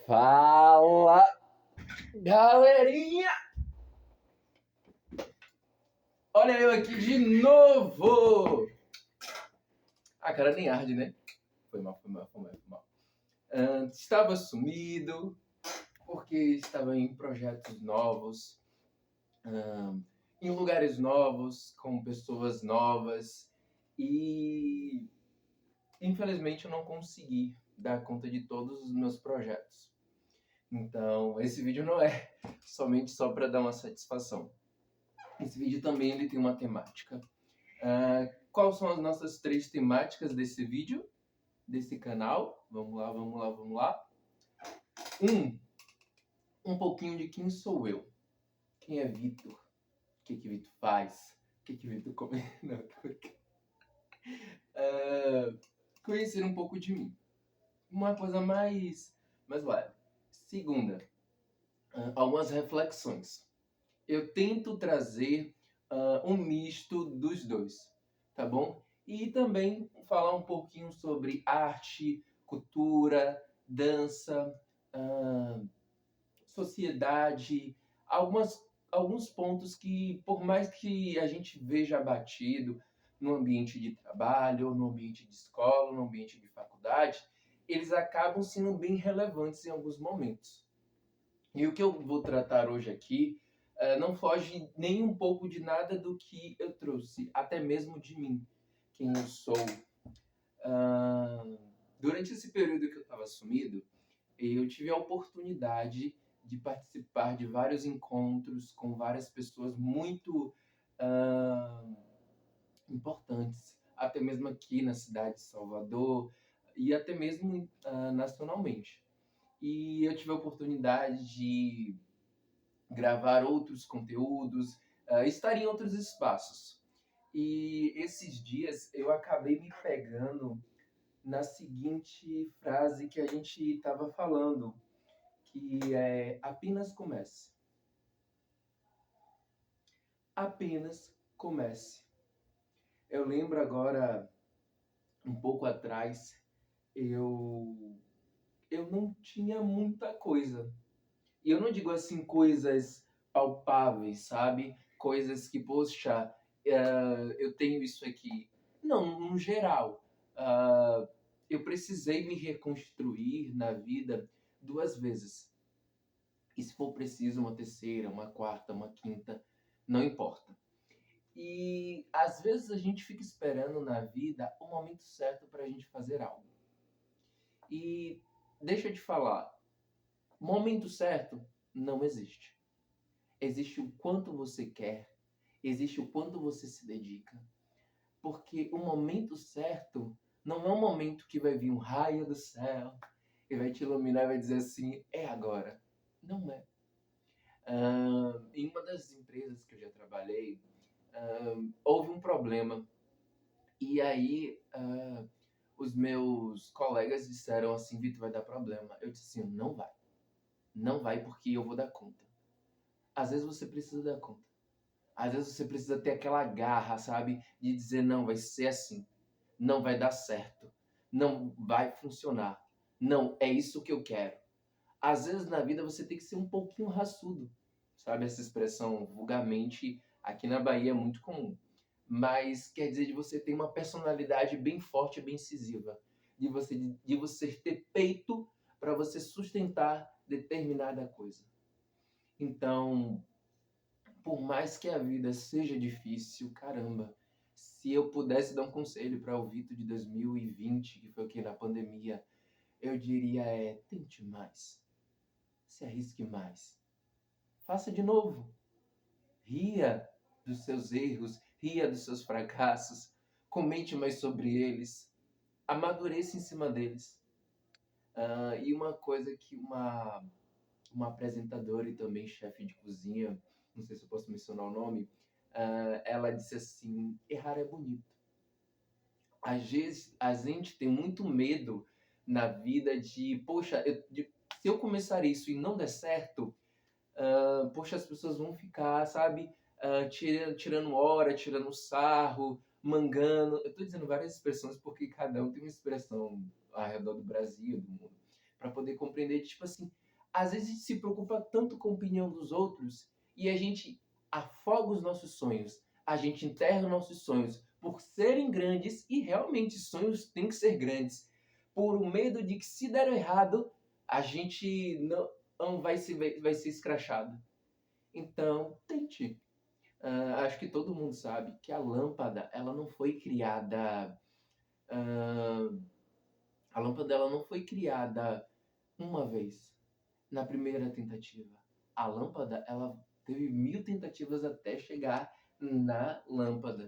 Fala, galerinha! Olha eu aqui de novo! A cara nem arde, né? Foi mal. Estava sumido, porque estava em projetos novos, em lugares novos, com pessoas novas, e infelizmente eu não consegui dar conta de todos os meus projetos. Então, esse vídeo não é somente só para dar uma satisfação. Esse vídeo também ele tem uma temática. Quais são as nossas 3 temáticas desse vídeo, desse canal? Vamos lá. Um pouquinho de quem sou eu. Quem é Vitor? O que Vitor faz? O que Vitor come? Não, conhecer um pouco de mim. Uma coisa mais leve. Segunda, algumas reflexões. Eu tento trazer um misto dos dois, tá bom? E também falar um pouquinho sobre arte, cultura, dança, sociedade, alguns pontos que, por mais que a gente veja batido no ambiente de trabalho, no ambiente de escola, no ambiente de faculdade, eles acabam sendo bem relevantes em alguns momentos. E o que eu vou tratar hoje aqui não foge nem um pouco de nada do que eu trouxe, até mesmo de mim, quem eu sou. Durante esse período que eu estava sumido, eu tive a oportunidade de participar de vários encontros com várias pessoas muito importantes, até mesmo aqui na cidade de Salvador e até mesmo nacionalmente. E eu tive a oportunidade de gravar outros conteúdos, estar em outros espaços. E esses dias eu acabei me pegando na seguinte frase que a gente estava falando, que é apenas comece. Apenas comece. Eu lembro agora, um pouco atrás, eu não tinha muita coisa. E eu não digo assim coisas palpáveis, sabe? Coisas que, poxa, eu tenho isso aqui. Não, no geral. Eu precisei me reconstruir na vida 2 vezes. E se for preciso, uma terceira, uma quarta, uma quinta, não importa. E às vezes a gente fica esperando na vida o momento certo para a gente fazer algo. E deixa eu te falar, momento certo não existe. Existe o quanto você quer, existe o quanto você se dedica. Porque o momento certo não é um momento que vai vir um raio do céu e vai te iluminar e vai dizer assim, é agora. Não é. Em uma das empresas que eu já trabalhei, houve um problema. E aí, os meus colegas disseram assim, Vitor, vai dar problema. Eu disse assim, não vai. Não vai porque eu vou dar conta. Às vezes você precisa dar conta. Às vezes você precisa ter aquela garra, sabe? De dizer, não, vai ser assim. Não vai dar certo. Não vai funcionar. Não, é isso que eu quero. Às vezes na vida você tem que ser um pouquinho raçudo. Sabe? Essa expressão vulgarmente aqui na Bahia é muito comum. Mas quer dizer de você ter uma personalidade bem forte e bem incisiva. De você ter peito para você sustentar determinada coisa. Então, por mais que a vida seja difícil, caramba, se eu pudesse dar um conselho para o Vitor de 2020, que foi aqui na pandemia, eu diria tente mais, se arrisque mais, faça de novo, ria dos seus erros, ria dos seus fracassos, comente mais sobre eles, amadureça em cima deles. E uma coisa que uma apresentadora e também chefe de cozinha, não sei se eu posso mencionar o nome, ela disse assim, errar é bonito. Às vezes a gente tem muito medo na vida de, poxa, se eu começar isso e não der certo, poxa, as pessoas vão ficar, sabe, tirando hora, tirando sarro, mangando. Eu estou dizendo várias expressões porque cada um tem uma expressão ao redor do Brasil, do mundo, para poder compreender, tipo assim, às vezes a gente se preocupa tanto com a opinião dos outros e a gente afoga os nossos sonhos, a gente enterra os nossos sonhos por serem grandes e realmente sonhos têm que ser grandes, por o medo de que se der errado, a gente não vai ser escrachado. Então, tente. Acho que todo mundo sabe que a lâmpada, ela não foi criada. ah, a lâmpada ela não foi criada uma vez, na primeira tentativa. A lâmpada, ela teve 1000 tentativas até chegar na lâmpada.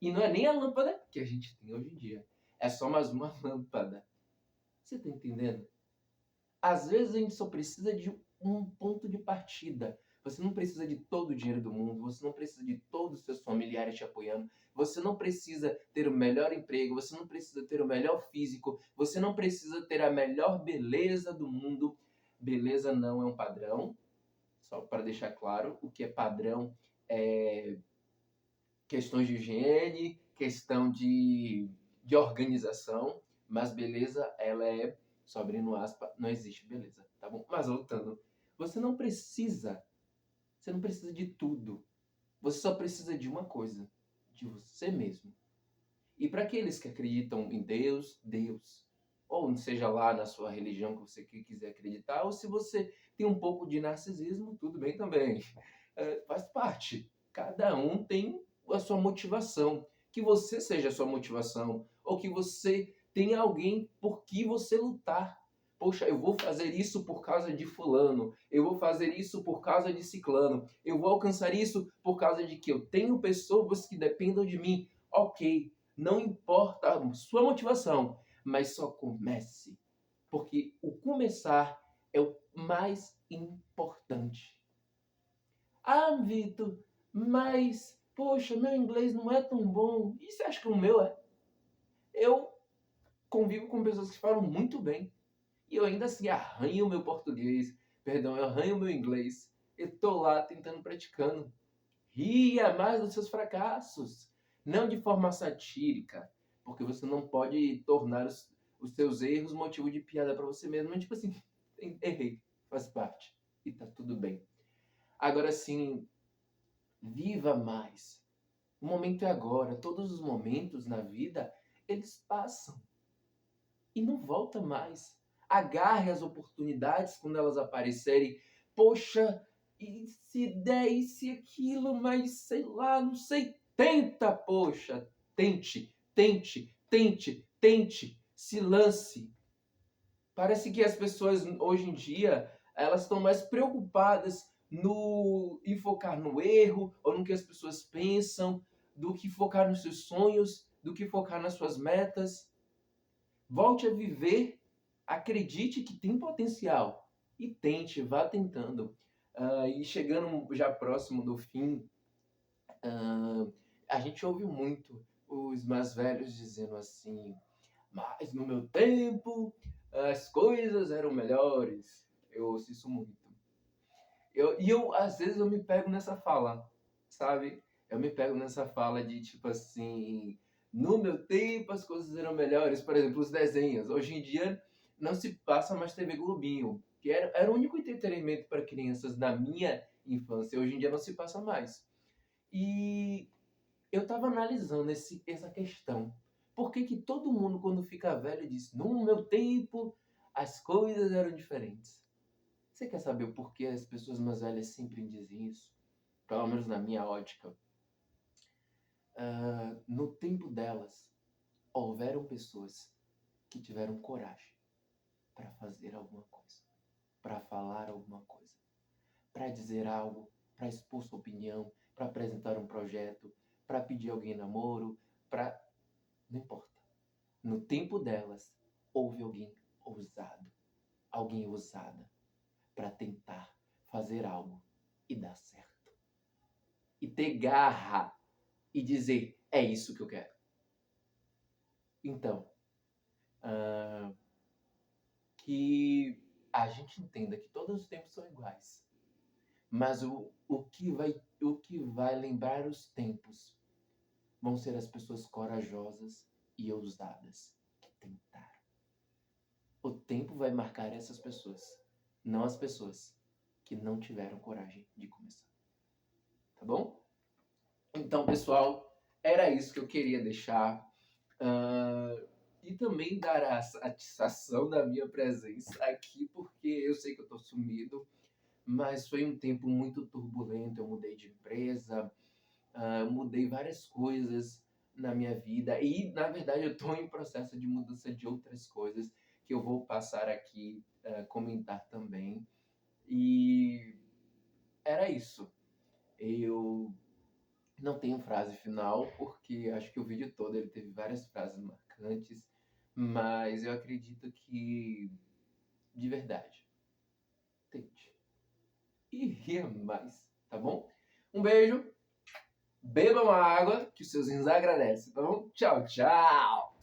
E não é nem a lâmpada que a gente tem hoje em dia. É só mais uma lâmpada. Você tá entendendo? Às vezes a gente só precisa de um ponto de partida. Você não precisa de todo o dinheiro do mundo, você não precisa de todos os seus familiares te apoiando, você não precisa ter o melhor emprego, você não precisa ter o melhor físico, você não precisa ter a melhor beleza do mundo. Beleza não é um padrão, só para deixar claro, o que é padrão é questões de higiene, questão de organização, mas beleza, ela é, só abrindo aspas, não existe beleza, tá bom? Mas voltando, você não precisa, você não precisa de tudo. Você só precisa de uma coisa, de você mesmo. E para aqueles que acreditam em Deus, Deus. Ou seja lá na sua religião que você quiser acreditar, ou se você tem um pouco de narcisismo, tudo bem também. Faz parte. Cada um tem a sua motivação. Que você seja a sua motivação. Ou que você tenha alguém por que você lutar. Poxa, eu vou fazer isso por causa de fulano. Eu vou fazer isso por causa de ciclano. Eu vou alcançar isso por causa de que eu tenho pessoas que dependam de mim. Ok, não importa a sua motivação, mas só comece. Porque o começar é o mais importante. Ah, Vitor, mas, poxa, meu inglês não é tão bom. E você acha que o meu é? Eu convivo com pessoas que falam muito bem. E eu ainda assim arranho o meu português. Perdão, eu arranho o meu inglês. Eu tô lá tentando, praticando. Ria mais dos seus fracassos. Não de forma satírica. Porque você não pode tornar os seus erros motivo de piada para você mesmo. Mas tipo assim, errei. Faz parte. E tá tudo bem. Agora sim, viva mais. O momento é agora. Todos os momentos na vida, eles passam. E não volta mais. Agarre as oportunidades quando elas aparecerem. Poxa, e se der, e se aquilo, mas sei lá, não sei. Tenta, poxa. Tente, tente, tente, tente. Se lance. Parece que as pessoas hoje em dia, elas estão mais preocupadas no em focar no erro ou no que as pessoas pensam, do que focar nos seus sonhos, do que focar nas suas metas. Volte a viver, acredite que tem potencial e tente, vá tentando. E chegando já próximo do fim, a gente ouve muito os mais velhos dizendo assim: mas no meu tempo as coisas eram melhores. Eu ouço isso muito. Às vezes, eu me pego nessa fala, sabe? Eu me pego nessa fala de tipo assim: no meu tempo as coisas eram melhores. Por exemplo, os desenhos. Hoje em dia não se passa mais TV Globinho, que era o único entretenimento para crianças na minha infância. Hoje em dia não se passa mais. E eu estava analisando essa questão. Por que que todo mundo, quando fica velho, diz: no meu tempo as coisas eram diferentes? Você quer saber o porquê as pessoas mais velhas sempre dizem isso? Pelo menos na minha ótica. No tempo delas, houveram pessoas que tiveram coragem para fazer alguma coisa, para falar alguma coisa, para dizer algo, para expor sua opinião, para apresentar um projeto, para pedir alguém em namoro, para... Não importa. No tempo delas, houve alguém ousado, alguém ousada, para tentar fazer algo e dar certo. E ter garra e dizer: é isso que eu quero. Então, que a gente entenda que todos os tempos são iguais. Mas o que vai lembrar os tempos vão ser as pessoas corajosas e ousadas que tentaram. O tempo vai marcar essas pessoas, não as pessoas que não tiveram coragem de começar. Tá bom? Então, pessoal, era isso que eu queria deixar. E também dar a satisfação da minha presença aqui, porque eu sei que eu estou sumido, mas foi um tempo muito turbulento. Eu mudei de empresa, mudei várias coisas na minha vida e, na verdade, eu estou em processo de mudança de outras coisas que eu vou passar aqui, comentar também. E era isso. Eu não tenho frase final, porque acho que o vídeo todo ele teve várias frases marcantes, mas eu acredito que, de verdade, tente. E ria mais, tá bom? Um beijo, bebam água, que os seus rins agradecem, tá bom? Tchau, tchau!